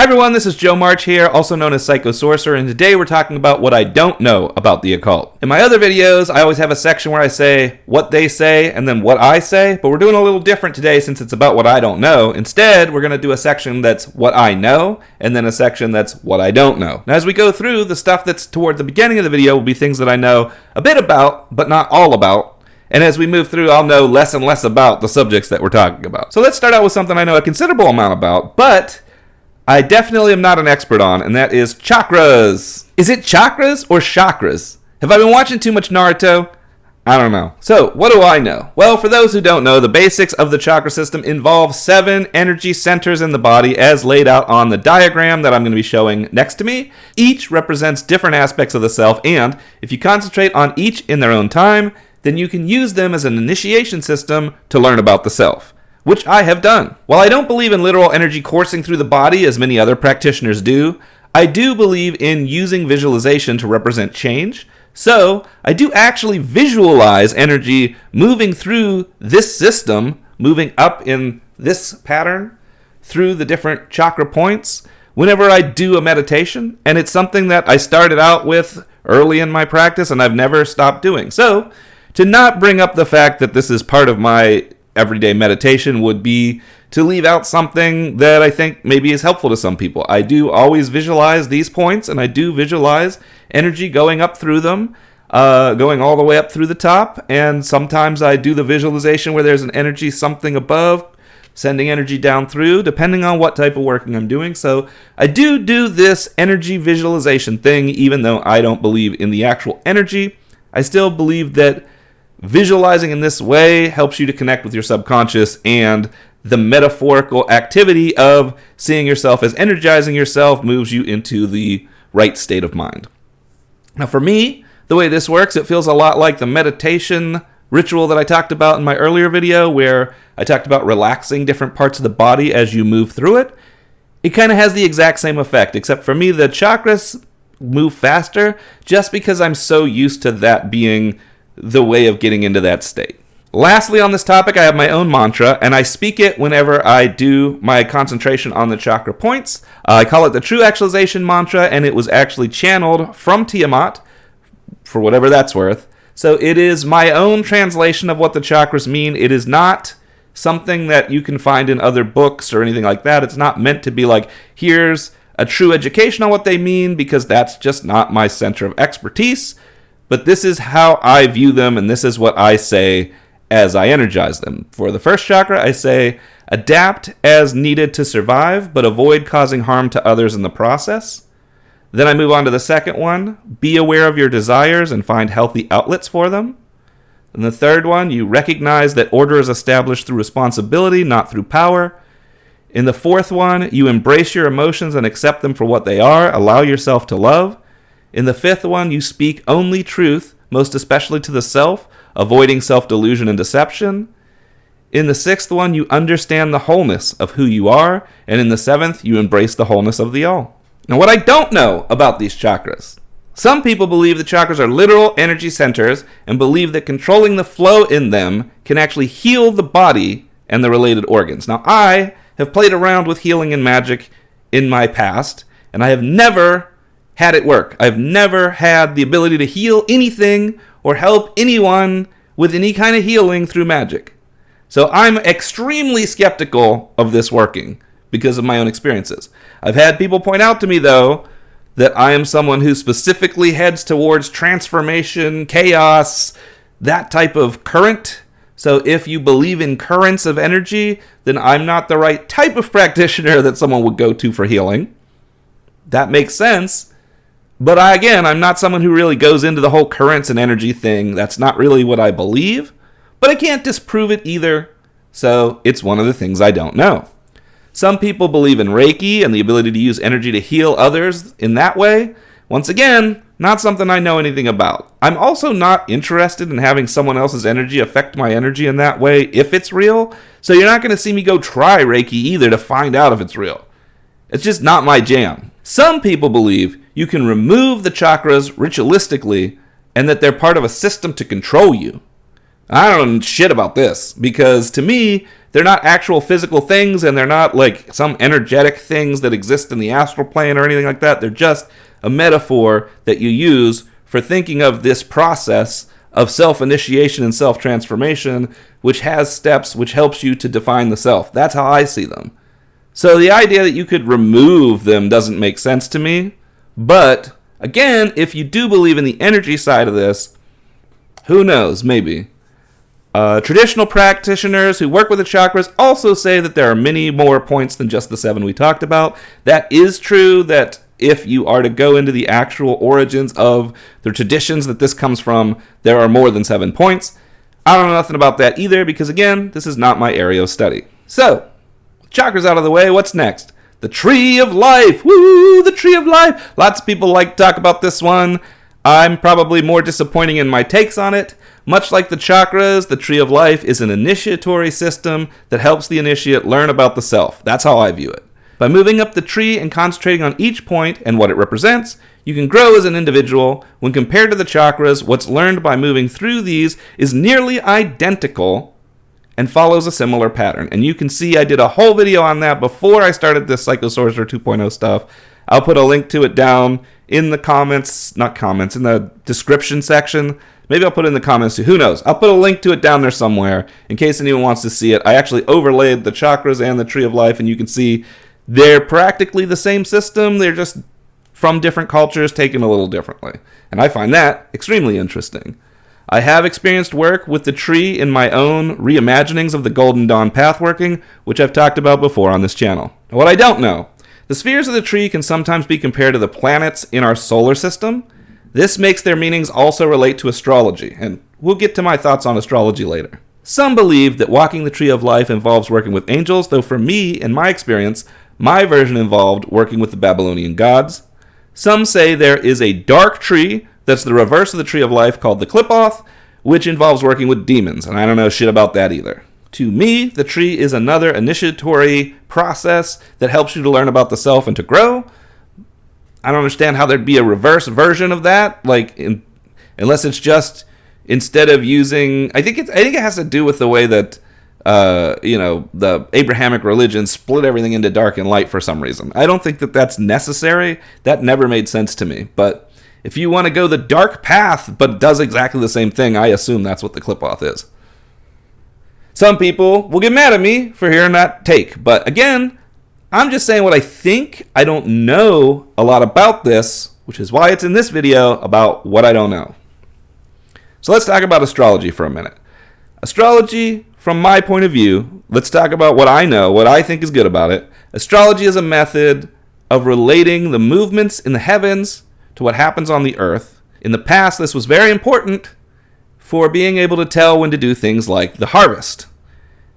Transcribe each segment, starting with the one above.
everyone, this is Joe March here, also known as Sorcerer, and today we're talking about what I don't know about the occult. In my other videos, I always have a section where I say what they say and then what I say, but we're doing a little different today since it's about what I don't know. Instead, we're going to do a section that's what I know, and then a section that's what I don't know. Now, as we go through, the stuff that's toward the beginning of the video will be things that I know a bit about, but not all about. And as we move through, I'll know less and less about the subjects that we're talking about. So let's start out with something I know a considerable amount about, but I definitely am not an expert on, and that is chakras. Is it chakras or chakras? Have I been watching too much Naruto? I don't know. So, what do I know? Well, for those who don't know, the basics of the chakra system involve 7 energy centers in the body as laid out on the diagram that I'm going to be showing next to me. Each represents different aspects of the self, and if you concentrate on each in their own time, then you can use them as an initiation system to learn about the self, which I have done. While I don't believe in literal energy coursing through the body as many other practitioners do, I do believe in using visualization to represent change. So I do actually visualize energy moving through this system, moving up in this pattern through the different chakra points whenever I do a meditation. And it's something that I started out with early in my practice and I've never stopped doing. So to not bring up the fact that this is part of my everyday meditation would be to leave out something that I think maybe is helpful to some people. I do always visualize these points, and I do visualize energy going up through them, going all the way up through the top, and sometimes I do the visualization where there's an energy something above, sending energy down through, depending on what type of working I'm doing. So I do this energy visualization thing, even though I don't believe in the actual energy. I still believe that visualizing in this way helps you to connect with your subconscious, and the metaphorical activity of seeing yourself as energizing yourself moves you into the right state of mind. Now for me, the way this works, it feels a lot like the meditation ritual that I talked about in my earlier video, where I talked about relaxing different parts of the body as you move through it. It kind of has the exact same effect, except for me, the chakras move faster just because I'm so used to that being the way of getting into that state. Lastly, on this topic, I have my own mantra, and I speak it whenever I do my concentration on the chakra points. I call it the True Actualization Mantra, and it was actually channeled from Tiamat, for whatever that's worth. So it is my own translation of what the chakras mean. It is not something that you can find in other books or anything like that. It's not meant to be like, here's a true education on what they mean, because that's just not my center of expertise. But this is how I view them, and this is what I say as I energize them. For the first chakra, I say, adapt as needed to survive, but avoid causing harm to others in the process. Then I move on to the second one, be aware of your desires and find healthy outlets for them. And the third one, you recognize that order is established through responsibility, not through power. In the fourth one, you embrace your emotions and accept them for what they are, allow yourself to love. In the fifth one, you speak only truth, most especially to the self, avoiding self-delusion and deception. In the sixth one, you understand the wholeness of who you are. And in the seventh, you embrace the wholeness of the all. Now, what I don't know about these chakras. Some people believe the chakras are literal energy centers and believe that controlling the flow in them can actually heal the body and the related organs. Now, I have played around with healing and magic in my past, and I have never had it work. I've never had the ability to heal anything or help anyone with any kind of healing through magic. So I'm extremely skeptical of this working because of my own experiences. I've had people point out to me, though, that I am someone who specifically heads towards transformation, chaos, that type of current. So if you believe in currents of energy, then I'm not the right type of practitioner that someone would go to for healing. That makes sense. But I'm not someone who really goes into the whole currents and energy thing. That's not really what I believe. But I can't disprove it either. So it's one of the things I don't know. Some people believe in Reiki and the ability to use energy to heal others in that way. Once again, not something I know anything about. I'm also not interested in having someone else's energy affect my energy in that way if it's real. So you're not going to see me go try Reiki either to find out if it's real. It's just not my jam. Some people believe you can remove the chakras ritualistically and that they're part of a system to control you. I don't know shit about this, because to me, they're not actual physical things, and they're not like some energetic things that exist in the astral plane or anything like that. They're just a metaphor that you use for thinking of this process of self-initiation and self-transformation, which has steps which helps you to define the self. That's how I see them. So the idea that you could remove them doesn't make sense to me. But again, if you do believe in the energy side of this, who knows, maybe. Traditional practitioners who work with the chakras also say that there are many more points than just the 7 we talked about. That is true, that if you are to go into the actual origins of the traditions that this comes from, there are more than 7 points. I don't know nothing about that either, because again, this is not my area of study. So, chakras out of the way, what's next? The Tree of Life! Woo! The Tree of Life! Lots of people like to talk about this one. I'm probably more disappointing in my takes on it. Much like the chakras, the Tree of Life is an initiatory system that helps the initiate learn about the self. That's how I view it. By moving up the tree and concentrating on each point and what it represents, you can grow as an individual. When compared to the chakras, what's learned by moving through these is nearly identical and follows a similar pattern. And you can see I did a whole video on that before I started this Sorcerer 2.0 stuff. I'll put a link to it down in the in the description section. Maybe I'll put it in the comments too. Who knows? I'll put a link to it down there somewhere in case anyone wants to see it. I actually overlaid the chakras and the Tree of Life, and you can see they're practically the same system. They're just from different cultures, taken a little differently. And I find that extremely interesting. I have experienced work with the tree in my own reimaginings of the Golden Dawn path working, which I've talked about before on this channel. What I don't know, the spheres of the tree can sometimes be compared to the planets in our solar system. This makes their meanings also relate to astrology, and we'll get to my thoughts on astrology later. Some believe that walking the Tree of Life involves working with angels, though for me, in my experience, my version involved working with the Babylonian gods. Some say there is a dark tree that's the reverse of the Tree of Life called the Qliphoth, which involves working with demons, and I don't know shit about that either. To me, the tree is another initiatory process that helps you to learn about the self and to grow. I don't understand how there'd be a reverse version of that, unless it's just instead of using. I think it has to do with the way that the Abrahamic religion split everything into dark and light for some reason. I don't think that that's necessary. That never made sense to me. But if you want to go the dark path, but does exactly the same thing, I assume that's what the Qliphoth is. Some people will get mad at me for hearing that take, but again, I'm just saying what I think. I don't know a lot about this, which is why it's in this video about what I don't know. So let's talk about astrology for a minute. Astrology, from my point of view, let's talk about what I know, what I think is good about it. Astrology is a method of relating the movements in the heavens to what happens on the earth. In the past, this was very important for being able to tell when to do things like the harvest.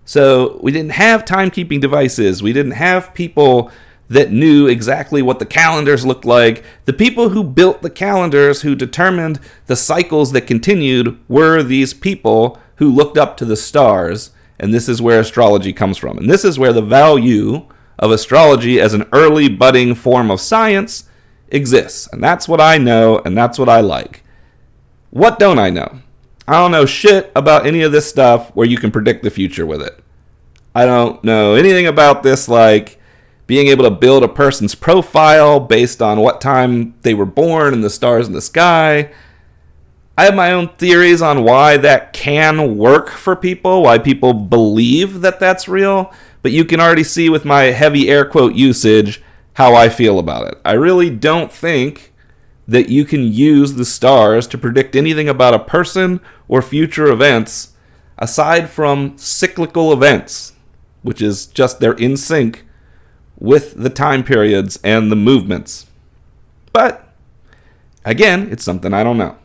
So we didn't have timekeeping devices. We didn't have people that knew exactly what the calendars looked like. The people who built the calendars, who determined the cycles that continued, were these people who looked up to the stars. And this is where astrology comes from. And this is where the value of astrology as an early budding form of science exists. And that's what I know, and that's what I like. What don't I know? I don't know shit about any of this stuff where you can predict the future with it. I don't know anything about this, like being able to build a person's profile based on what time they were born and the stars in the sky. I have my own theories on why that can work for people, why people believe that that's real, but you can already see with my heavy air quote usage how I feel about it. I really don't think that you can use the stars to predict anything about a person or future events aside from cyclical events, which is just they're in sync with the time periods and the movements. But, again, it's something I don't know.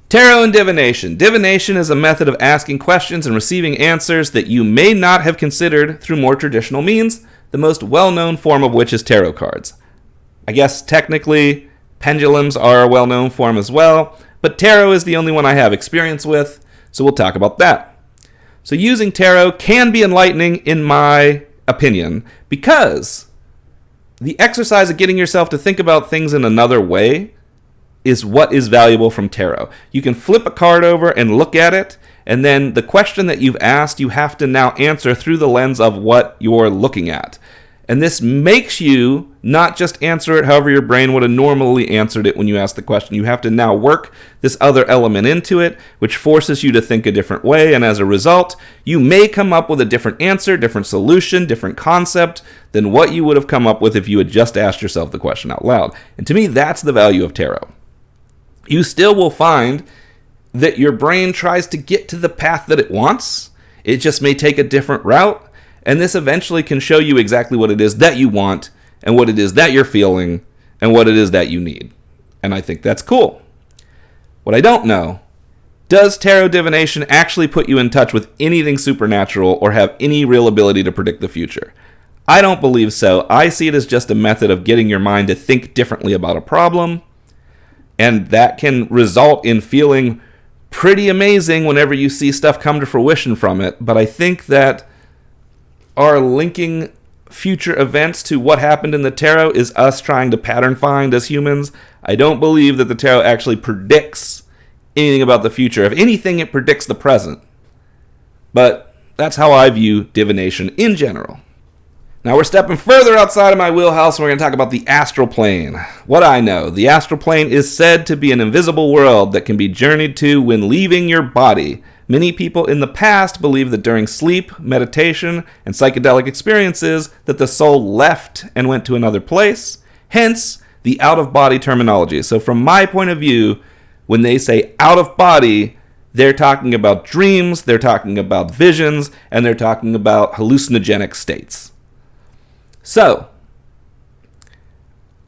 Tarot and divination. Divination is a method of asking questions and receiving answers that you may not have considered through more traditional means, the most well-known form of which is tarot cards. I guess technically pendulums are a well-known form as well, but tarot is the only one I have experience with, so we'll talk about that. So using tarot can be enlightening in my opinion, because the exercise of getting yourself to think about things in another way is what is valuable from tarot. You can flip a card over and look at it, And then the question that you've asked, you have to now answer through the lens of what you're looking at. And this makes you not just answer it however your brain would have normally answered it when you asked the question. You have to now work this other element into it, which forces you to think a different way. And as a result, you may come up with a different answer, different solution, different concept than what you would have come up with if you had just asked yourself the question out loud. And to me, that's the value of tarot. You still will find that your brain tries to get to the path that it wants. It just may take a different route. And this eventually can show you exactly what it is that you want, and what it is that you're feeling, and what it is that you need. And I think that's cool. What I don't know, does tarot divination actually put you in touch with anything supernatural or have any real ability to predict the future? I don't believe so. I see it as just a method of getting your mind to think differently about a problem, and that can result in feeling pretty amazing whenever you see stuff come to fruition from it. But I think that our linking future events to what happened in the tarot is us trying to pattern find as humans. I don't believe that the tarot actually predicts anything about the future. If anything, it predicts the present. But that's how I view divination in general. Now we're stepping further outside of my wheelhouse, and we're going to talk about the astral plane. What I know, the astral plane is said to be an invisible world that can be journeyed to when leaving your body. Many people in the past believed that during sleep, meditation, and psychedelic experiences that the soul left and went to another place, hence the out-of-body terminology. So from my point of view, when they say out-of-body, they're talking about dreams, they're talking about visions, and they're talking about hallucinogenic states. So,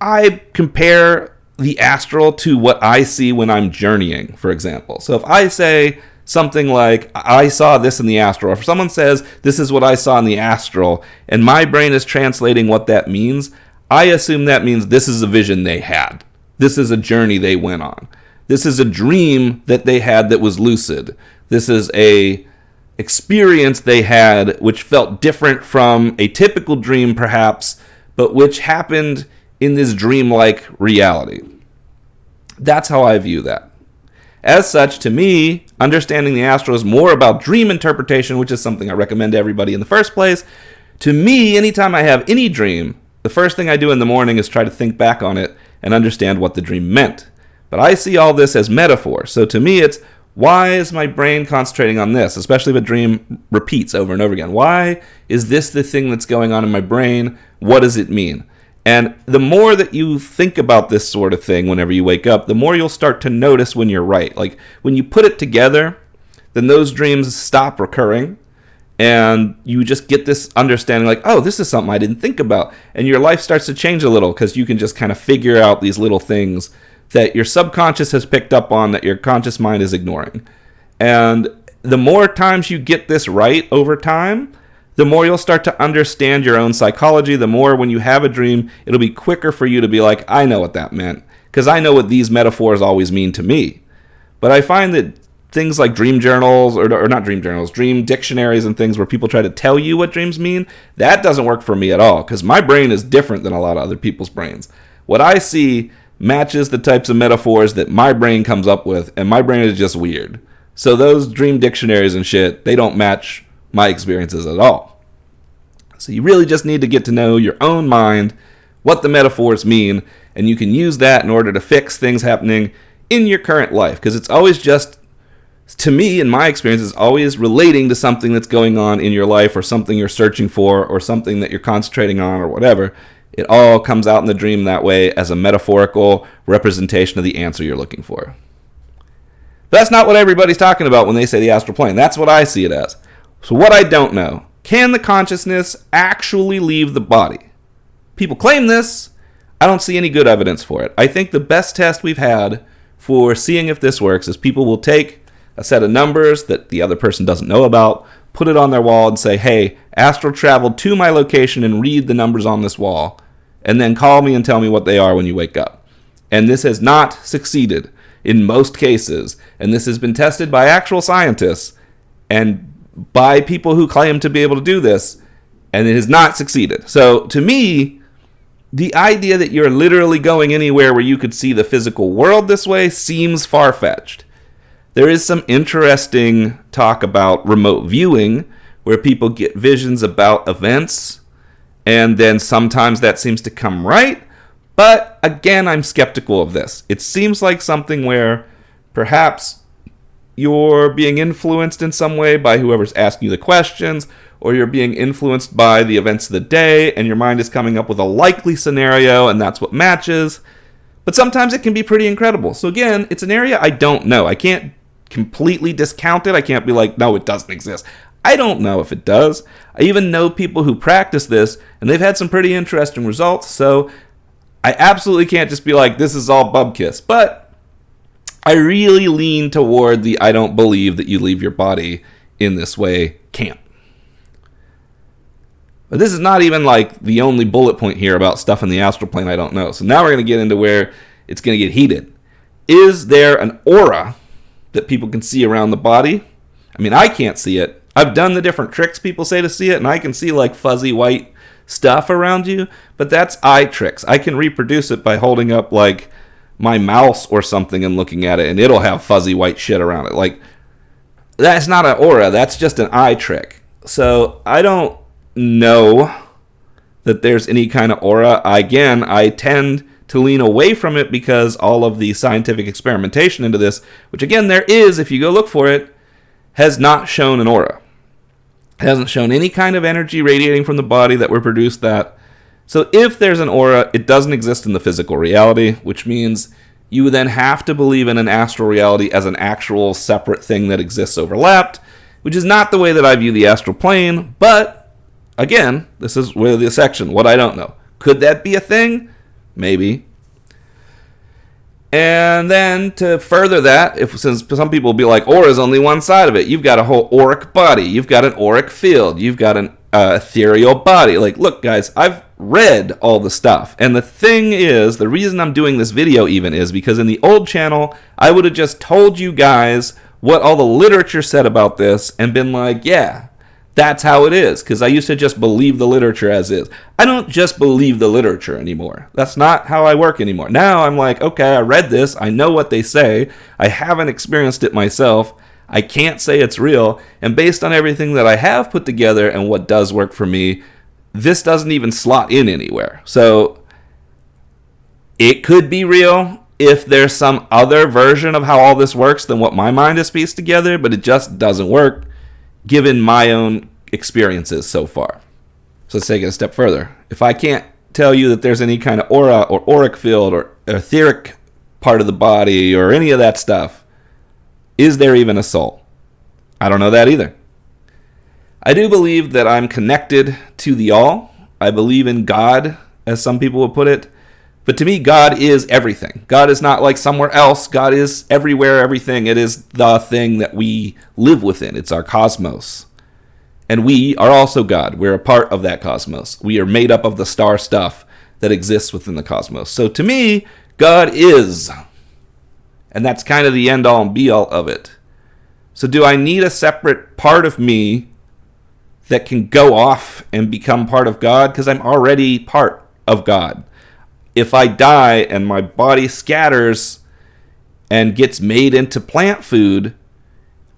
I compare the astral to what I see when I'm journeying, for example. So if I say something like, I saw this in the astral, or if someone says, this is what I saw in the astral, and my brain is translating what that means, I assume that means this is a vision they had. This is a journey they went on. This is a dream that they had that was lucid. This is a experience they had which felt different from a typical dream perhaps, but which happened in this dreamlike reality. That's how I view that. As such, to me, understanding the astral is more about dream interpretation, which is something I recommend to everybody in the first place. To me, anytime I have any dream, the first thing I do in the morning is try to think back on it and understand what the dream meant. But I see all this as metaphor. So to me, it's, why is my brain concentrating on this, especially if a dream repeats over and over again? Why is this the thing that's going on in my brain? What does it mean? And the more that you think about this sort of thing whenever you wake up, the more you'll start to notice when you're right. Like when you put it together, then those dreams stop recurring and you just get this understanding like, oh, this is something I didn't think about. And your life starts to change a little because you can just kind of figure out these little things that your subconscious has picked up on that your conscious mind is ignoring. And the more times you get this right over time, the more you'll start to understand your own psychology. The more when you have a dream, it'll be quicker for you to be like, I know what that meant, because I know what these metaphors always mean to me. But I find that things like dream journals, or not dream journals, dream dictionaries and things where people try to tell you what dreams mean, that doesn't work for me at all, because my brain is different than a lot of other people's brains. What I see matches the types of metaphors that my brain comes up with, and my brain is just weird. So those dream dictionaries and shit, they don't match my experiences at all. So you really just need to get to know your own mind, what the metaphors mean, and you can use that in order to fix things happening in your current life, because it's always just, to me, in my experience, it's always relating to something that's going on in your life, or something you're searching for, or something that you're concentrating on, or whatever. It all comes out in the dream that way as a metaphorical representation of the answer you're looking for. But that's not what everybody's talking about when they say the astral plane. That's what I see it as. So what I don't know, can the consciousness actually leave the body? People claim this. I don't see any good evidence for it. I think the best test we've had for seeing if this works is people will take a set of numbers that the other person doesn't know about, put it on their wall and say, hey, astral traveled to my location and read the numbers on this wall, and then call me and tell me what they are when you wake up. And this has not succeeded in most cases, and this has been tested by actual scientists and by people who claim to be able to do this, and it has not succeeded. So to me, the idea that you're literally going anywhere where you could see the physical world this way seems far-fetched. There is some interesting talk about remote viewing, where people get visions about events, and then sometimes that seems to come right. But again, I'm skeptical of this. It seems like something where perhaps you're being influenced in some way by whoever's asking you the questions, or you're being influenced by the events of the day, and your mind is coming up with a likely scenario, and that's what matches. But sometimes it can be pretty incredible. So again, it's an area I don't know. I can't completely discount it. I can't be like, no, it doesn't exist. I don't know if it does. I even know people who practice this, and they've had some pretty interesting results. So I absolutely can't just be like, this is all bubkiss. But I really lean toward the I don't believe that you leave your body in this way camp. But this is not even like the only bullet point here about stuff in the astral plane I don't know. So now we're going to get into where it's going to get heated. Is there an aura that people can see around the body? I mean, I can't see it. I've done the different tricks people say to see it, and I can see like fuzzy white stuff around you, but that's eye tricks. I can reproduce it by holding up like my mouse or something and looking at it, and it'll have fuzzy white shit around it. Like, that's not an aura, that's just an eye trick. So I don't know that there's any kind of aura. Again, I tend to lean away from it because all of the scientific experimentation into this, which again there is if you go look for it, has not shown an aura. It hasn't shown any kind of energy radiating from the body that would produce that. So if there's an aura, it doesn't exist in the physical reality, which means you then have to believe in an astral reality as an actual separate thing that exists overlapped, which is not the way that I view the astral plane. But again, this is where the section, what I don't know. Could that be a thing? Maybe. And then to further that, since some people will be like, aura is only one side of it. You've got a whole auric body. You've got an auric field. You've got an ethereal body. Like, look, guys, I've read all the stuff. And the thing is, the reason I'm doing this video even is because in the old channel, I would have just told you guys what all the literature said about this and been like, yeah, that's how it is, because I used to just believe the literature as is. I don't just believe the literature anymore. That's not how I work anymore. Now I'm like, okay, I read this. I know what they say. I haven't experienced it myself. I can't say it's real. And based on everything that I have put together and what does work for me, this doesn't even slot in anywhere. So it could be real if there's some other version of how all this works than what my mind has pieced together, but it just doesn't work given my own experiences so far. So let's take it a step further. If I can't tell you that there's any kind of aura or auric field or etheric part of the body or any of that stuff, is there even a soul? I don't know that either. I do believe that I'm connected to the all. I believe in God, as some people would put it. But to me, God is everything. God is not like somewhere else. God is everywhere, everything. It is the thing that we live within. It's our cosmos. And we are also God. We're a part of that cosmos. We are made up of the star stuff that exists within the cosmos. So to me, God is. And that's kind of the end-all and be-all of it. So do I need a separate part of me that can go off and become part of God? Because I'm already part of God. If I die and my body scatters and gets made into plant food,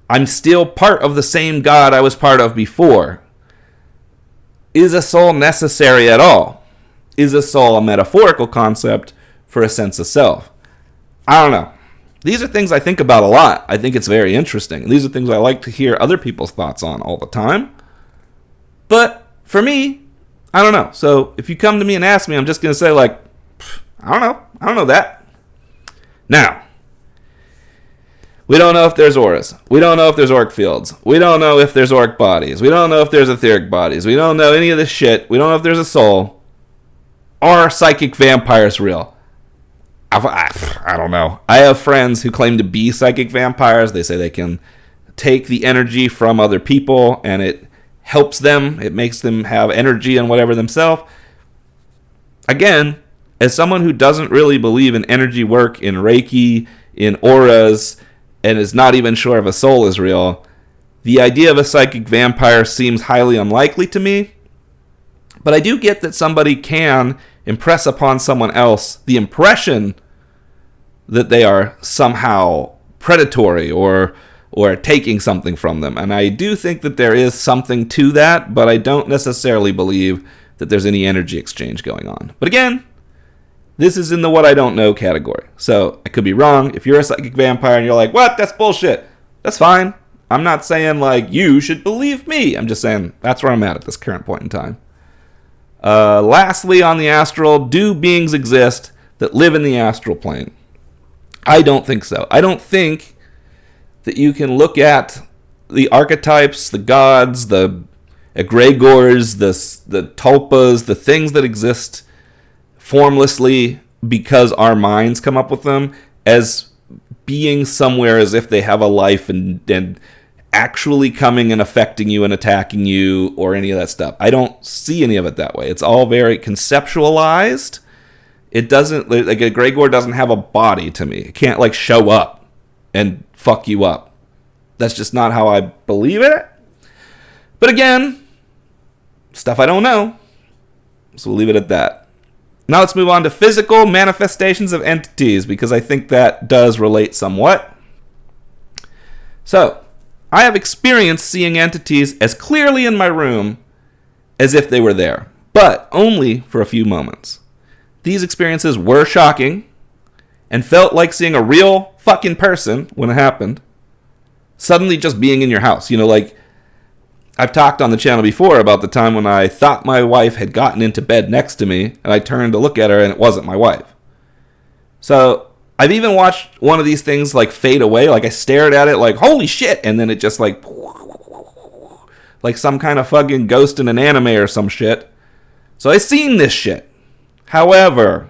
I'm still part of the same God I was part of before. Is a soul necessary at all? Is a soul a metaphorical concept for a sense of self? I don't know. These are things I think about a lot. I think it's very interesting. These are things I like to hear other people's thoughts on all the time. But for me, I don't know. So if you come to me and ask me, I'm just going to say like, I don't know. I don't know that. Now, we don't know if there's auras. We don't know if there's auric fields. We don't know if there's auric bodies. We don't know if there's etheric bodies. We don't know any of this shit. We don't know if there's a soul. Are psychic vampires real? I don't know. I have friends who claim to be psychic vampires. They say they can take the energy from other people and it helps them. It makes them have energy and whatever themselves. Again, as someone who doesn't really believe in energy work, in Reiki, in auras, and is not even sure if a soul is real, the idea of a psychic vampire seems highly unlikely to me. But I do get that somebody can impress upon someone else the impression that they are somehow predatory or taking something from them. And I do think that there is something to that, but I don't necessarily believe that there's any energy exchange going on. But again, this is in the what I don't know category. So I could be wrong. If you're a psychic vampire and you're like, what? That's bullshit. That's fine. I'm not saying like you should believe me. I'm just saying that's where I'm at this current point in time. Lastly, on the astral, do beings exist that live in the astral plane? I don't think so. I don't think that you can look at the archetypes, the gods, the egregores, the tulpas, the things that exist formlessly because our minds come up with them as being somewhere as if they have a life and actually coming and affecting you and attacking you or any of that stuff. I don't see any of it that way. It's all very conceptualized. It doesn't, like a egregore doesn't have a body to me. It can't like show up and fuck you up. That's just not how I believe it. But again, stuff I don't know. So we'll leave it at that. Now let's move on to physical manifestations of entities, because I think that does relate somewhat. So, I have experienced seeing entities as clearly in my room as if they were there, but only for a few moments. These experiences were shocking and felt like seeing a real fucking person when it happened. Suddenly just being in your house. You know, like, I've talked on the channel before about the time when I thought my wife had gotten into bed next to me, and I turned to look at her, and it wasn't my wife. So, I've even watched one of these things, like, fade away. Like, I stared at it, like, holy shit! And then it just, like some kind of fucking ghost in an anime or some shit. So, I've seen this shit. However,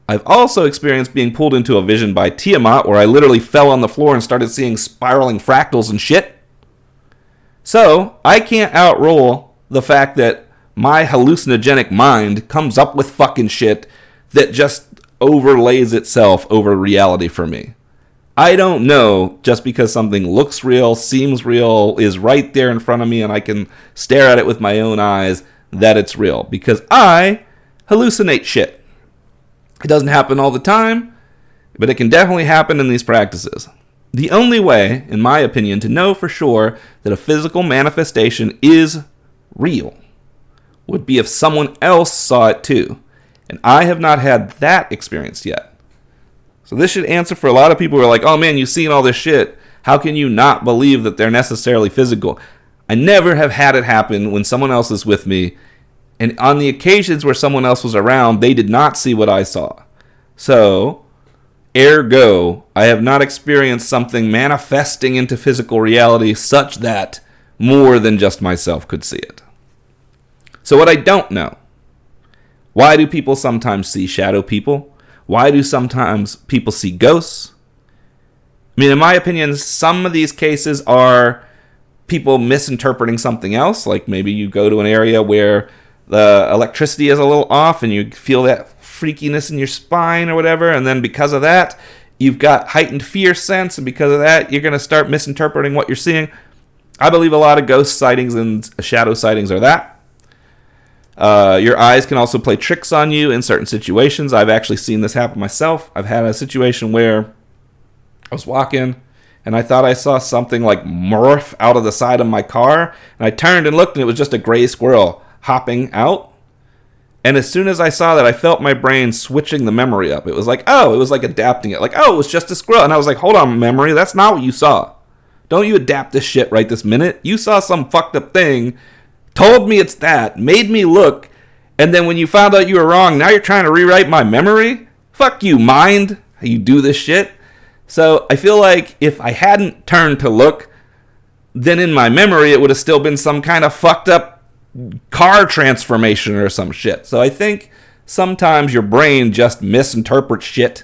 I've also experienced being pulled into a vision by Tiamat, where I literally fell on the floor and started seeing spiraling fractals and shit. So, I can't outroll the fact that my hallucinogenic mind comes up with fucking shit that just overlays itself over reality for me. I don't know, just because something looks real, seems real, is right there in front of me, and I can stare at it with my own eyes, that it's real. Because I hallucinate shit. It doesn't happen all the time, but it can definitely happen in these practices. The only way, in my opinion, to know for sure that a physical manifestation is real would be if someone else saw it too. And I have not had that experience yet. So this should answer for a lot of people who are like, oh man, you've seen all this shit. How can you not believe that they're necessarily physical? I never have had it happen when someone else is with me. And on the occasions where someone else was around, they did not see what I saw. So, ergo, I have not experienced something manifesting into physical reality such that more than just myself could see it. So what I don't know, why do people sometimes see shadow people? Why do sometimes people see ghosts? I mean, in my opinion, some of these cases are people misinterpreting something else. Like maybe you go to an area where the electricity is a little off and you feel that freakiness in your spine or whatever, and then because of that, you've got heightened fear sense, and because of that, you're going to start misinterpreting what you're seeing. I believe a lot of ghost sightings and shadow sightings are that. Your eyes can also play tricks on you in certain situations. I've actually seen this happen myself. I've had a situation where I was walking and I thought I saw something like morph out of the side of my car, and I turned and looked and it was just a gray squirrel hopping out. And as soon as I saw that, I felt my brain switching the memory up. It was like, oh, it was like adapting it. Like, oh, it was just a squirrel. And I was like, hold on, memory, that's not what you saw. Don't you adapt this shit right this minute. You saw some fucked up thing, told me it's that, made me look, and then when you found out you were wrong, now you're trying to rewrite my memory? Fuck you, mind, how you do this shit. So I feel like if I hadn't turned to look, then in my memory it would have still been some kind of fucked up car transformation or some shit. So I think sometimes your brain just misinterprets shit,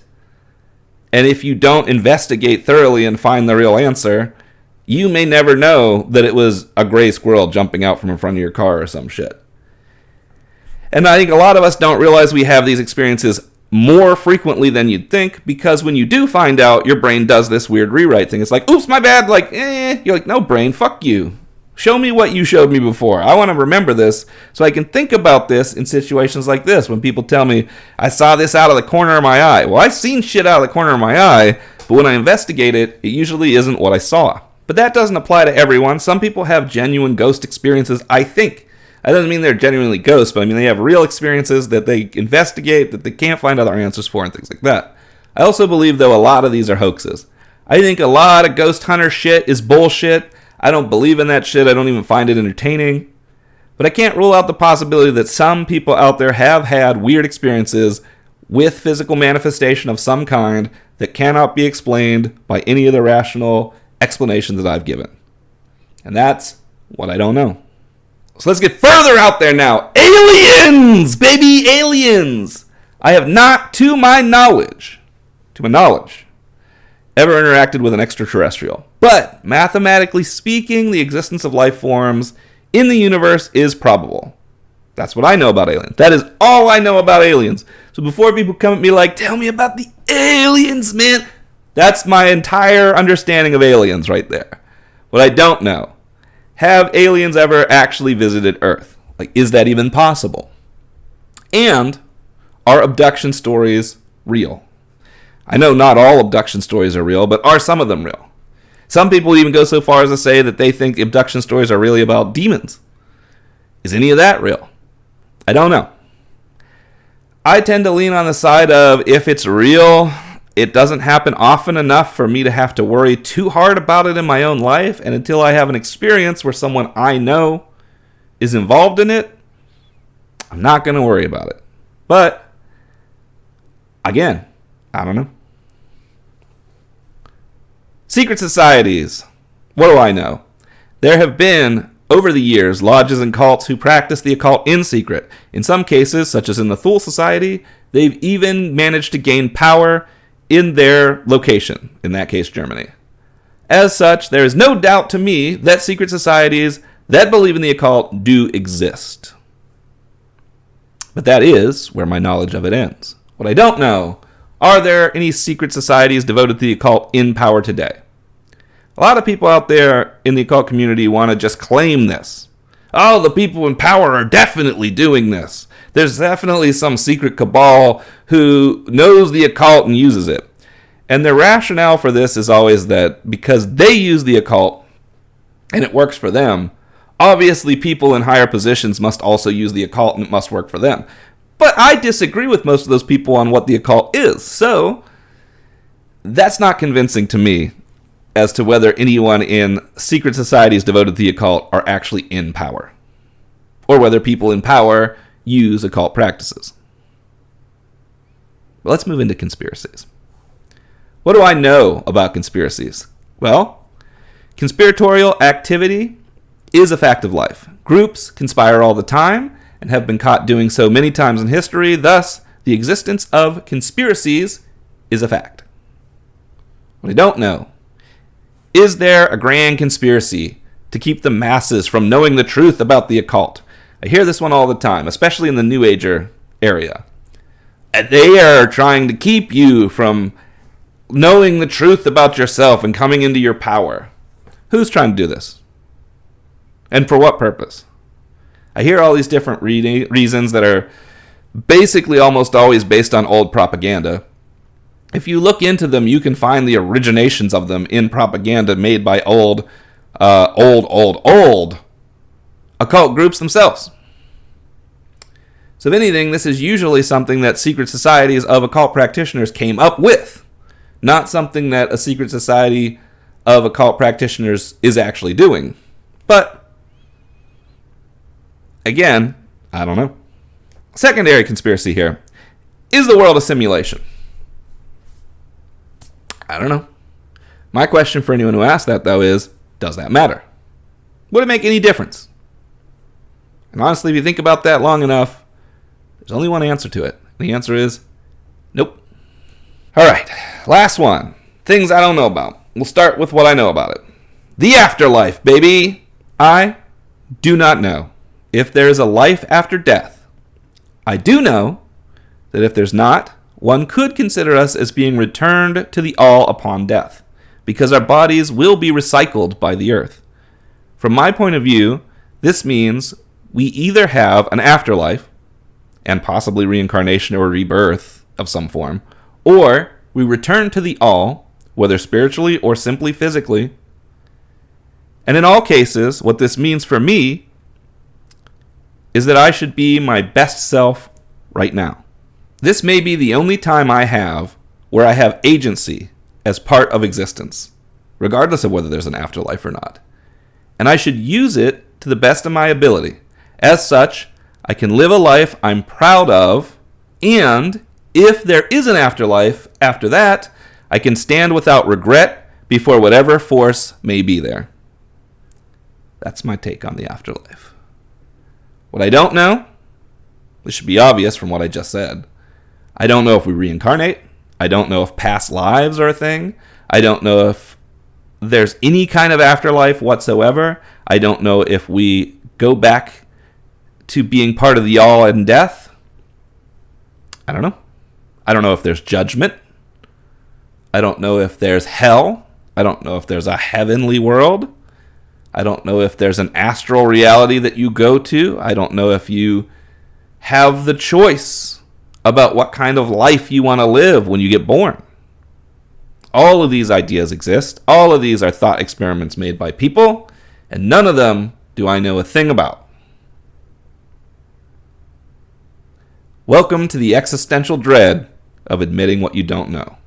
and if you don't investigate thoroughly and find the real answer, you may never know that it was a gray squirrel jumping out from in front of your car or some shit. And I think a lot of us don't realize we have these experiences more frequently than you'd think, because when you do find out, your brain does this weird rewrite thing. It's like, oops, my bad, like, You're like, no, brain, fuck you. Show me what you showed me before. I want to remember this so I can think about this in situations like this when people tell me, I saw this out of the corner of my eye. Well, I've seen shit out of the corner of my eye, but when I investigate it, it usually isn't what I saw. But that doesn't apply to everyone. Some people have genuine ghost experiences, I think. That doesn't mean they're genuinely ghosts, but I mean they have real experiences that they investigate, that they can't find other answers for, and things like that. I also believe, though, a lot of these are hoaxes. I think a lot of ghost hunter shit is bullshit. I don't believe in that shit. I don't even find it entertaining. But I can't rule out the possibility that some people out there have had weird experiences with physical manifestation of some kind that cannot be explained by any of the rational explanations that I've given. And that's what I don't know. So let's get further out there now. Aliens! Baby, aliens! I have not, to my knowledge, ever interacted with an extraterrestrial. But, mathematically speaking, the existence of life forms in the universe is probable. That's what I know about aliens. That is all I know about aliens. So before people come at me like, tell me about the aliens, man. That's my entire understanding of aliens right there. What I don't know. Have aliens ever actually visited Earth? Like, is that even possible? And are abduction stories real? I know not all abduction stories are real, but are some of them real? Some people even go so far as to say that they think abduction stories are really about demons. Is any of that real? I don't know. I tend to lean on the side of if it's real, it doesn't happen often enough for me to have to worry too hard about it in my own life, and until I have an experience where someone I know is involved in it, I'm not going to worry about it. But, again, I don't know. Secret societies. What do I know? There have been, over the years, lodges and cults who practice the occult in secret. In some cases, such as in the Thule Society, they've even managed to gain power in their location, in that case, Germany. As such, there is no doubt to me that secret societies that believe in the occult do exist. But that is where my knowledge of it ends. What I don't know, are there any secret societies devoted to the occult in power today? A lot of people out there in the occult community want to just claim this. Oh, the people in power are definitely doing this. There's definitely some secret cabal who knows the occult and uses it. And their rationale for this is always that because they use the occult and it works for them, obviously people in higher positions must also use the occult and it must work for them. But I disagree with most of those people on what the occult is. So that's not convincing to me as to whether anyone in secret societies devoted to the occult are actually in power, or whether people in power use occult practices. But let's move into conspiracies. What do I know about conspiracies? Well, conspiratorial activity is a fact of life. Groups conspire all the time and have been caught doing so many times in history. Thus, the existence of conspiracies is a fact. What I don't know, is there a grand conspiracy to keep the masses from knowing the truth about the occult? I hear this one all the time, especially in the New Ager area. They are trying to keep you from knowing the truth about yourself and coming into your power. Who's trying to do this? And for what purpose? I hear all these different reasons that are basically almost always based on old propaganda. If you look into them, you can find the originations of them in propaganda made by old occult groups themselves. So if anything, this is usually something that secret societies of occult practitioners came up with, not something that a secret society of occult practitioners is actually doing. But, again, I don't know. Secondary conspiracy here. Is the world a simulation? I don't know. My question for anyone who asks that, though, is, does that matter? Would it make any difference? And honestly, if you think about that long enough, there's only one answer to it. The answer is, nope. All right, last one. Things I don't know about. We'll start with what I know about it. The afterlife, baby. I do not know if there is a life after death. I do know that if there's not, one could consider us as being returned to the all upon death, because our bodies will be recycled by the earth. From my point of view, this means we either have an afterlife, and possibly reincarnation or rebirth of some form, or we return to the all, whether spiritually or simply physically. And in all cases, what this means for me is that I should be my best self right now. This may be the only time I have where I have agency as part of existence, regardless of whether there's an afterlife or not. And I should use it to the best of my ability. As such, I can live a life I'm proud of, and if there is an afterlife after that, I can stand without regret before whatever force may be there. That's my take on the afterlife. What I don't know, this should be obvious from what I just said. I don't know if we reincarnate. I don't know if past lives are a thing. I don't know if there's any kind of afterlife whatsoever. I don't know if we go back to being part of the all and death. I don't know. I don't know if there's judgment. I don't know if there's hell. I don't know if there's a heavenly world. I don't know if there's an astral reality that you go to. I don't know if you have the choice about what kind of life you want to live when you get born. All of these ideas exist. All of these are thought experiments made by people, and none of them do I know a thing about. Welcome to the existential dread of admitting what you don't know.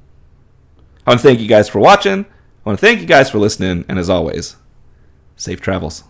I want to thank you guys for watching. I want to thank you guys for listening, and as always, safe travels.